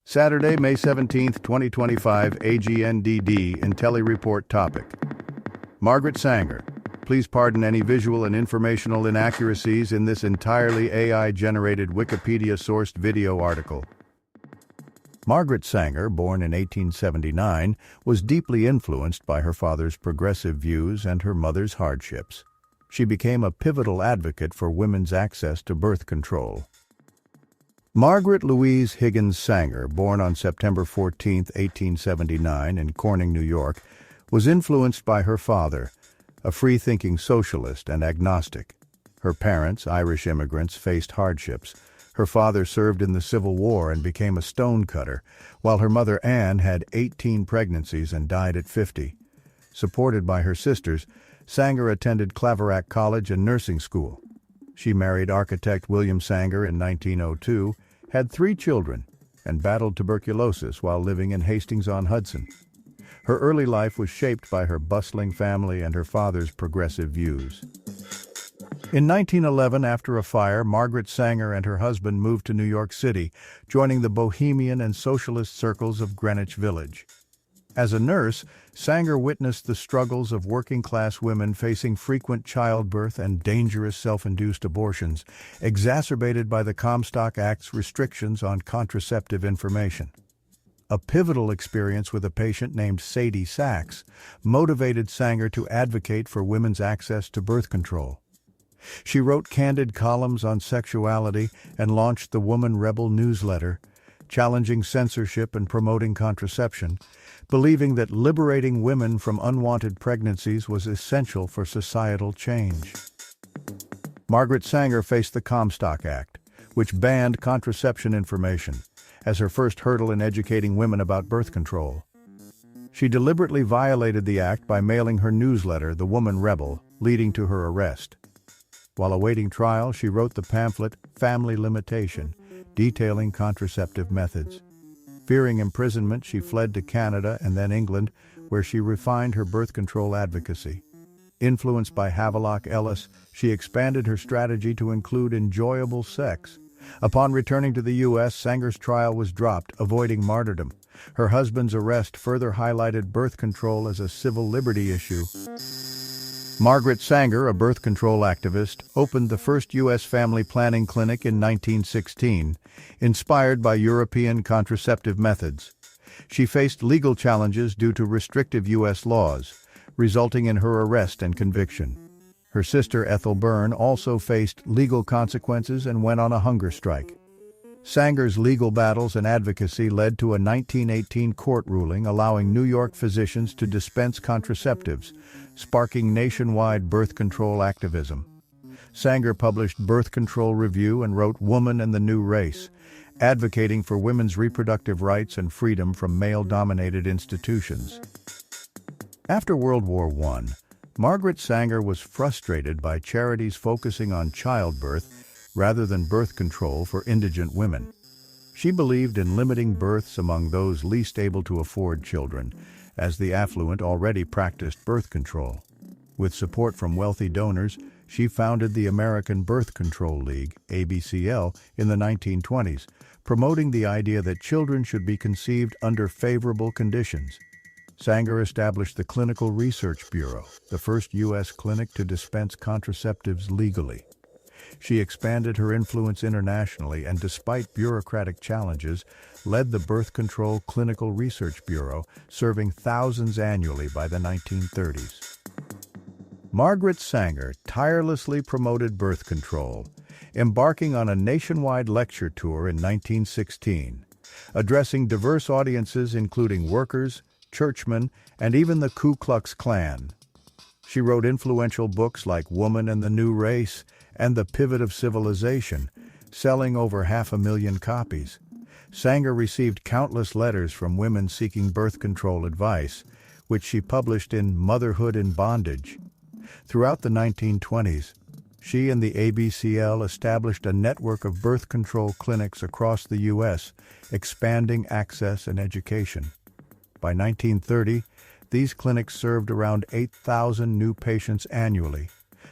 Saturday, May 17, 2025, AGNDD intelliReport topic. Margaret Sanger. Please pardon any visual and informational inaccuracies in this entirely AI-generated Wikipedia-sourced video article. Margaret Sanger, born in 1879, was deeply influenced by her father's progressive views and her mother's hardships. She became a pivotal advocate for women's access to birth control. Margaret Louise Higgins Sanger, born on September 14, 1879, in Corning, New York, was influenced by her father, a free-thinking socialist and agnostic. Her parents, Irish immigrants, faced hardships. Her father served in the Civil War and became a stonecutter, while her mother Anne had 18 pregnancies and died at 50. Supported by her sisters, Sanger attended Claverack College and nursing school. She married architect William Sanger in 1902, had 3 children, and battled tuberculosis while living in Hastings-on-Hudson. Her early life was shaped by her bustling family and her father's progressive views. In 1911, after a fire, Margaret Sanger and her husband moved to New York City, joining the bohemian and socialist circles of Greenwich Village. As a nurse, Sanger witnessed the struggles of working-class women facing frequent childbirth and dangerous self-induced abortions, exacerbated by the Comstock Act's restrictions on contraceptive information. A pivotal experience with a patient named Sadie Sachs motivated Sanger to advocate for women's access to birth control. She wrote candid columns on sexuality and launched the Woman Rebel newsletter, challenging censorship and promoting contraception, believing that liberating women from unwanted pregnancies was essential for societal change. Margaret Sanger faced the Comstock Act, which banned contraception information, as her first hurdle in educating women about birth control. She deliberately violated the act by mailing her newsletter, The Woman Rebel, leading to her arrest. While awaiting trial, she wrote the pamphlet Family Limitation, detailing contraceptive methods. Fearing imprisonment, she fled to Canada and then England, where she refined her birth control advocacy. Influenced by Havelock Ellis, she expanded her strategy to include enjoyable sex. Upon returning to the U.S., Sanger's trial was dropped, avoiding martyrdom. Her husband's arrest further highlighted birth control as a civil liberty issue. Margaret Sanger, a birth control activist, opened the first U.S. family planning clinic in 1916, inspired by European contraceptive methods. She faced legal challenges due to restrictive U.S. laws, resulting in her arrest and conviction. Her sister Ethel Byrne also faced legal consequences and went on a hunger strike. Sanger's legal battles and advocacy led to a 1918 court ruling allowing New York physicians to dispense contraceptives, sparking nationwide birth control activism. Sanger published Birth Control Review and wrote Woman and the New Race, advocating for women's reproductive rights and freedom from male-dominated institutions. After World War I, Margaret Sanger was frustrated by charities focusing on childbirth rather than birth control for indigent women. She believed in limiting births among those least able to afford children, as the affluent already practiced birth control. With support from wealthy donors, she founded the American Birth Control League, ABCL, in the 1920s, promoting the idea that children should be conceived under favorable conditions. Sanger established the Clinical Research Bureau, the first U.S. clinic to dispense contraceptives legally. She expanded her influence internationally and, despite bureaucratic challenges, led the Birth Control Clinical Research Bureau, serving thousands annually by the 1930s. Margaret Sanger tirelessly promoted birth control, embarking on a nationwide lecture tour in 1916, addressing diverse audiences including workers, churchmen, and even the Ku Klux Klan. She wrote influential books like Woman and the New Race and The Pivot of Civilization, selling over 500,000 copies. Sanger received countless letters from women seeking birth control advice, which she published in Motherhood in Bondage. Throughout the 1920s, she and the ABCL established a network of birth control clinics across the U.S., expanding access and education. By 1930, these clinics served around 8,000 new patients annually,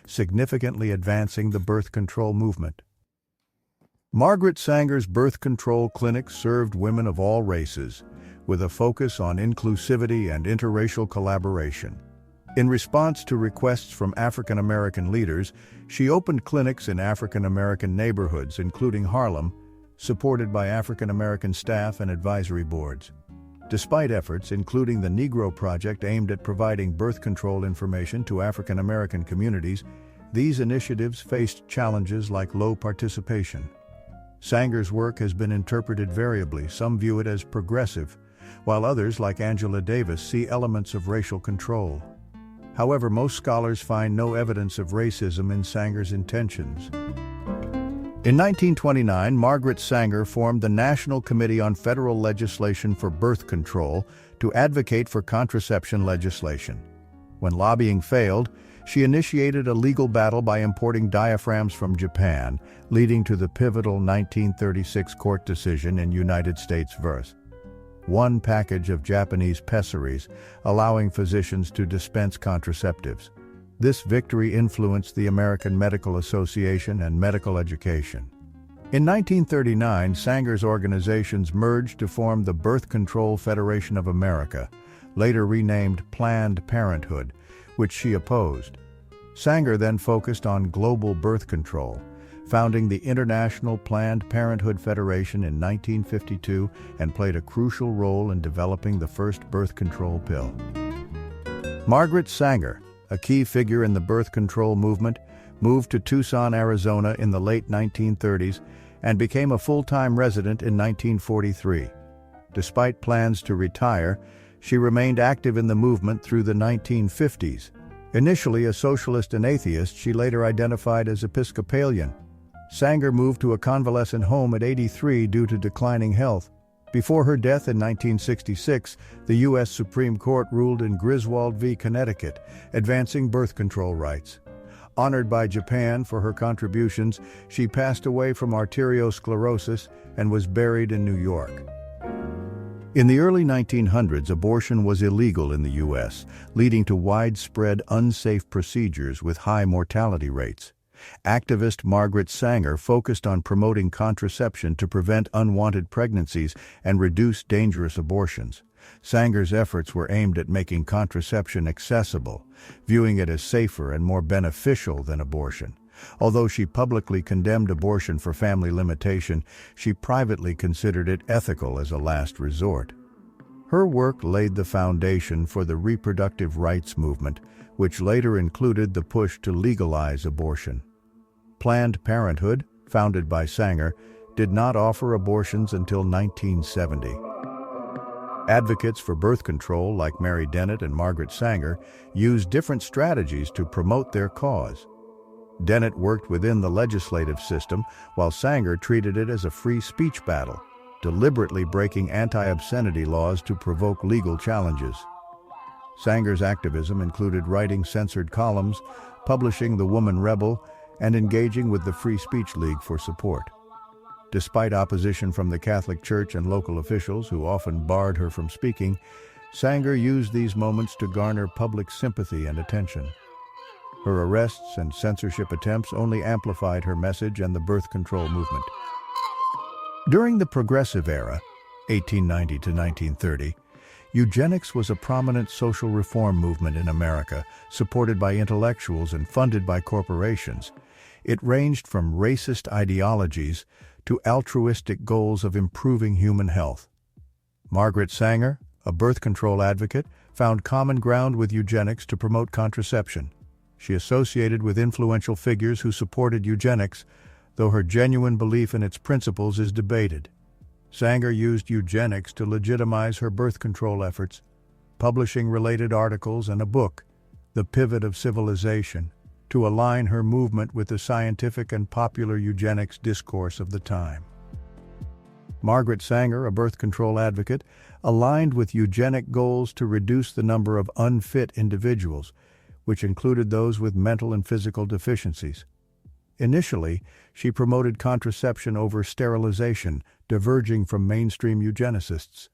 significantly advancing the birth control movement. Margaret Sanger's birth control clinics served women of all races, with a focus on inclusivity and interracial collaboration. In response to requests from African American leaders, she opened clinics in African American neighborhoods, including Harlem, supported by African American staff and advisory boards. Despite efforts, including the Negro Project aimed at providing birth control information to African American communities, these initiatives faced challenges like low participation. Sanger's work has been interpreted variably. Some view it as progressive, while others, like Angela Davis, see elements of racial control. However, most scholars find no evidence of racism in Sanger's intentions. In 1929, Margaret Sanger formed the National Committee on Federal Legislation for Birth Control to advocate for contraception legislation. When lobbying failed, she initiated a legal battle by importing diaphragms from Japan, leading to the pivotal 1936 court decision in United States vs. One package of Japanese pessaries, allowing physicians to dispense contraceptives. This victory influenced the American Medical Association and medical education. In 1939, Sanger's organizations merged to form the Birth Control Federation of America, later renamed Planned Parenthood, which she opposed. Sanger then focused on global birth control, founding the International Planned Parenthood Federation in 1952 and played a crucial role in developing the first birth control pill. Margaret Sanger, a key figure in the birth control movement, moved to Tucson, Arizona in the late 1930s and became a full-time resident in 1943. Despite plans to retire, she remained active in the movement through the 1950s. Initially a socialist and atheist, she later identified as Episcopalian. Sanger moved to a convalescent home at 83 due to declining health. Before her death in 1966, the U.S. Supreme Court ruled in Griswold v. Connecticut, advancing birth control rights. Honored by Japan for her contributions, she passed away from arteriosclerosis and was buried in New York. In the early 1900s, abortion was illegal in the U.S., leading to widespread unsafe procedures with high mortality rates. Activist Margaret Sanger focused on promoting contraception to prevent unwanted pregnancies and reduce dangerous abortions. Sanger's efforts were aimed at making contraception accessible, viewing it as safer and more beneficial than abortion. Although she publicly condemned abortion for family limitation, she privately considered it ethical as a last resort. Her work laid the foundation for the reproductive rights movement, which later included the push to legalize abortion. Planned Parenthood, founded by Sanger, did not offer abortions until 1970. Advocates for birth control like Mary Dennett and Margaret Sanger used different strategies to promote their cause. Dennett worked within the legislative system, while Sanger treated it as a free speech battle, deliberately breaking anti-obscenity laws to provoke legal challenges. Sanger's activism included writing censored columns, publishing The Woman Rebel, and engaging with the Free Speech League for support. Despite opposition from the Catholic Church and local officials who often barred her from speaking, Sanger used these moments to garner public sympathy and attention. Her arrests and censorship attempts only amplified her message and the birth control movement. During the Progressive Era, 1890 to 1930, eugenics was a prominent social reform movement in America, supported by intellectuals and funded by corporations. It ranged from racist ideologies to altruistic goals of improving human health. Margaret Sanger, a birth control advocate, found common ground with eugenics to promote contraception. She associated with influential figures who supported eugenics, though her genuine belief in its principles is debated. Sanger used eugenics to legitimize her birth control efforts, publishing related articles and a book, The Pivot of Civilization, to align her movement with the scientific and popular eugenics discourse of the time. Margaret Sanger, a birth control advocate, aligned with eugenic goals to reduce the number of unfit individuals, which included those with mental and physical deficiencies. Initially, she promoted contraception over sterilization, diverging from mainstream eugenicists.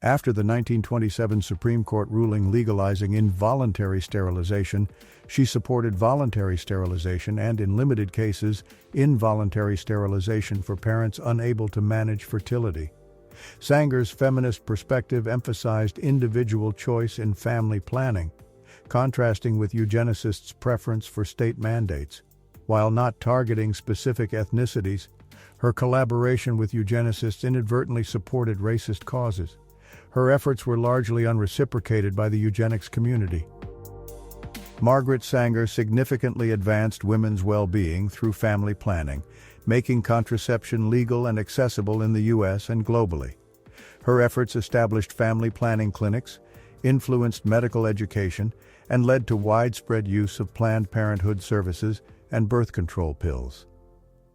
After the 1927 Supreme Court ruling legalizing involuntary sterilization, she supported voluntary sterilization and, in limited cases, involuntary sterilization for parents unable to manage fertility. Sanger's feminist perspective emphasized individual choice in family planning, contrasting with eugenicists' preference for state mandates. While not targeting specific ethnicities, her collaboration with eugenicists inadvertently supported racist causes. Her efforts were largely unreciprocated by the eugenics community. Margaret Sanger significantly advanced women's well-being through family planning, making contraception legal and accessible in the U.S. and globally. Her efforts established family planning clinics, influenced medical education, and led to widespread use of Planned Parenthood services and birth control pills.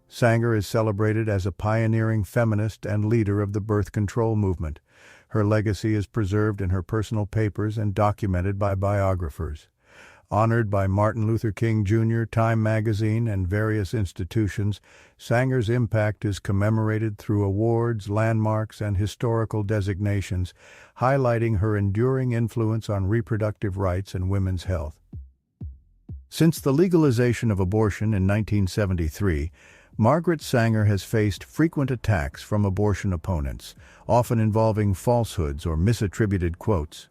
Sanger is celebrated as a pioneering feminist and leader of the birth control movement. Her legacy is preserved in her personal papers and documented by biographers. Honored by Martin Luther King Jr., Time magazine, and various institutions, Sanger's impact is commemorated through awards, landmarks, and historical designations, highlighting her enduring influence on reproductive rights and women's health. Since the legalization of abortion in 1973, Margaret Sanger has faced frequent attacks from abortion opponents, often involving falsehoods or misattributed quotes.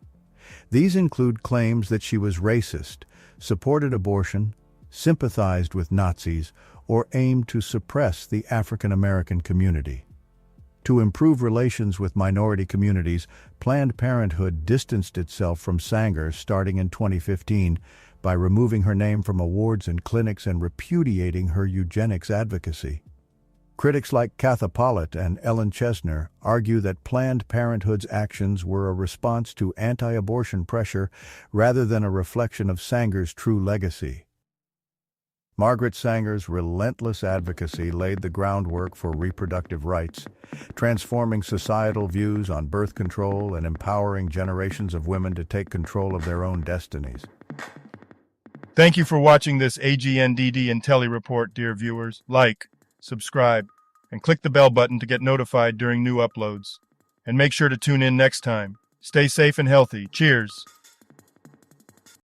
These include claims that she was racist, supported abortion, sympathized with Nazis, or aimed to suppress the African American community. To improve relations with minority communities, Planned Parenthood distanced itself from Sanger starting in 2015 by removing her name from awards and clinics and repudiating her eugenics advocacy. Critics like Katha Pollitt and Ellen Chesner argue that Planned Parenthood's actions were a response to anti-abortion pressure rather than a reflection of Sanger's true legacy. Margaret Sanger's relentless advocacy laid the groundwork for reproductive rights, transforming societal views on birth control and empowering generations of women to take control of their own destinies. Thank you for watching this AGNDD intelliReport, dear viewers. Like, subscribe, and click the bell button to get notified during new uploads. And make sure to tune in next time. Stay safe and healthy. Cheers!